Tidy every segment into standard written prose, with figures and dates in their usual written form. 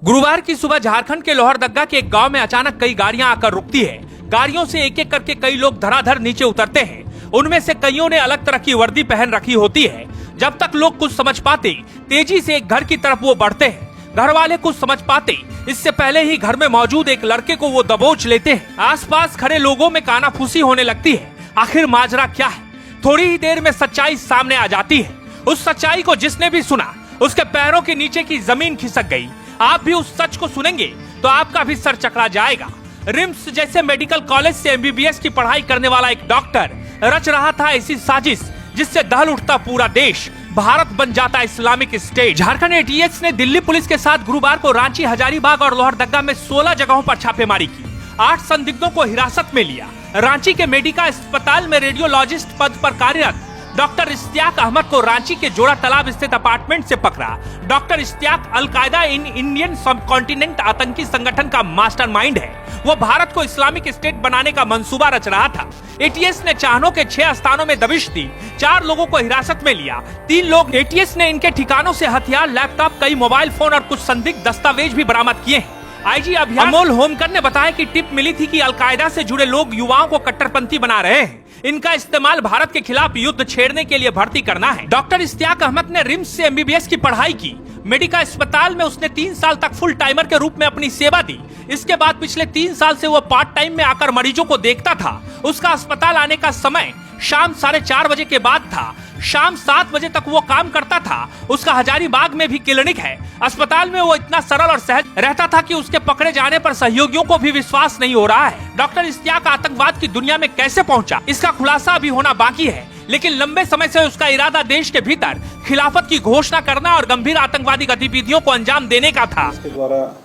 गुरुवार की सुबह झारखंड के लोहरदग्गा के एक गांव में अचानक कई गाड़ियां आकर रुकती है। गाड़ियों से एक एक करके कई लोग धड़ाधड़ नीचे उतरते हैं। उनमें से कईयों ने अलग तरह की वर्दी पहन रखी होती है। जब तक लोग कुछ समझ पाते, तेजी से एक घर की तरफ वो बढ़ते हैं। घर वाले कुछ समझ पाते, इससे पहले ही घर में मौजूद एक लड़के को वो दबोच लेते हैं। आसपास खड़े लोगों में कानाफूसी होने लगती है। आखिर माजरा क्या है? थोड़ी ही देर में सच्चाई सामने आ जाती है। उस सच्चाई को जिसने भी सुना, उसके पैरों के नीचे की जमीन खिसक गई। आप भी उस सच को सुनेंगे तो आपका भी सर चकरा जाएगा। रिम्स जैसे मेडिकल कॉलेज से एमबीबीएस की पढ़ाई करने वाला एक डॉक्टर रच रहा था ऐसी साजिश जिससे दहल उठता पूरा देश, भारत बन जाता इस्लामिक स्टेट। झारखंड एटीएस ने दिल्ली पुलिस के साथ गुरुवार को रांची, हजारीबाग और लोहरदग्गा में 16 जगहों पर छापेमारी की। 8 संदिग्धों को हिरासत में लिया। रांची के मेडिका अस्पताल में रेडियोलॉजिस्ट पद पर कार्यरत डॉक्टर इश्तियाक अहमद को रांची के जोड़ा तालाब स्थित अपार्टमेंट से पकड़ा। Doctor Ishtiaq al-Qaeda in Indian subcontinent आतंकी संगठन का मास्टरमाइंड है। वो भारत को इस्लामिक स्टेट बनाने का मंसूबा रच रहा था। एटीएस ने चाहनों के 6 स्थानों में दबिश दी। 4 लोगों को हिरासत में लिया। 3 लोग एटीएस ने इनके ठिकानों से हथियार, लैपटॉप, कई मोबाइल फोन और कुछ संदिग्ध दस्तावेज भी बरामद किए हैं। आईजी अभियान अमोल होमकर ने बताया कि टिप मिली थी कि अलकायदा से जुड़े लोग युवाओं को कट्टरपंथी बना रहे हैं। इनका इस्तेमाल भारत के खिलाफ युद्ध छेड़ने के लिए भर्ती करना है। डॉक्टर इश्तियाक अहमद ने रिम्स से एमबीबीएस की पढ़ाई की। मेडिका अस्पताल में उसने 3 साल तक फुल टाइमर के रूप में अपनी सेवा दी। इसके बाद पिछले 3 साल से वो पार्ट टाइम में आकर मरीजों को देखता था। उसका अस्पताल आने का समय शाम 4:30 बजे के बाद था। शाम 7 बजे तक वो काम करता था। उसका हजारीबाग में भी क्लिनिक है। अस्पताल में वो इतना सरल और सहज रहता था कि उसके पकड़े जाने पर सहयोगियों को भी विश्वास नहीं हो रहा है। डॉक्टर इश्तियाक आतंकवाद की दुनिया में कैसे पहुंचा, इसका खुलासा अभी होना बाकी है। लेकिन लंबे समय से उसका इरादा देश के भीतर खिलाफत की घोषणा करना और गंभीर आतंकवादी गतिविधियों को अंजाम देने का था। इसके द्वारा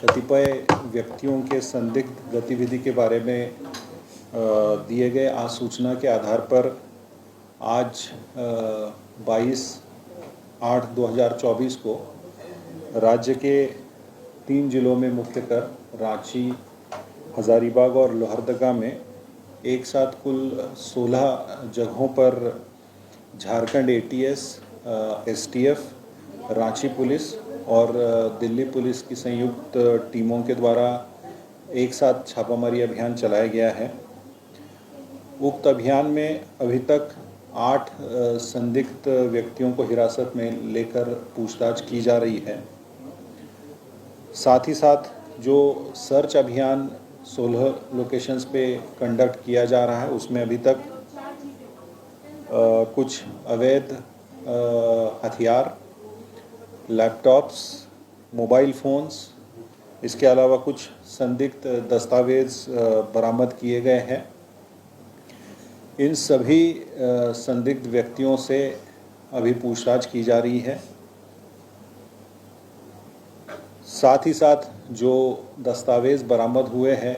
कतिपय व्यक्तियों के संदिग्ध गतिविधि के बारे में दिए गए आसूचना के आधार पर आज 22/8/2024 को राज्य के 3 जिलों में मुख्यतर रांची, हजारीबाग और लोहरदग्गा में एक साथ कुल 16 जगहों पर Jharkhand ATS, STF, Ranchi police और दिल्ली पुलिस की संयुक्त टीमों के द्वारा एक साथ छापामारी अभियान चलाया गया है। उक्त अभियान में अभी तक 8 संदिग्ध व्यक्तियों को हिरासत में लेकर पूछताछ की जा रही है। साथ ही साथ जो सर्च अभियान 16 लोकेशंस पे कंडक्ट किया जा रहा है, उसमें अभी तक कुछ अवैध हथियार, लैपटॉप्स, मोबाइल फ़ोन्स, इसके अलावा कुछ संदिग्ध दस्तावेज़ बरामद किए गए हैं। इन सभी संदिग्ध व्यक्तियों से अभी पूछताछ की जा रही है। साथ ही साथ जो दस्तावेज़ बरामद हुए हैं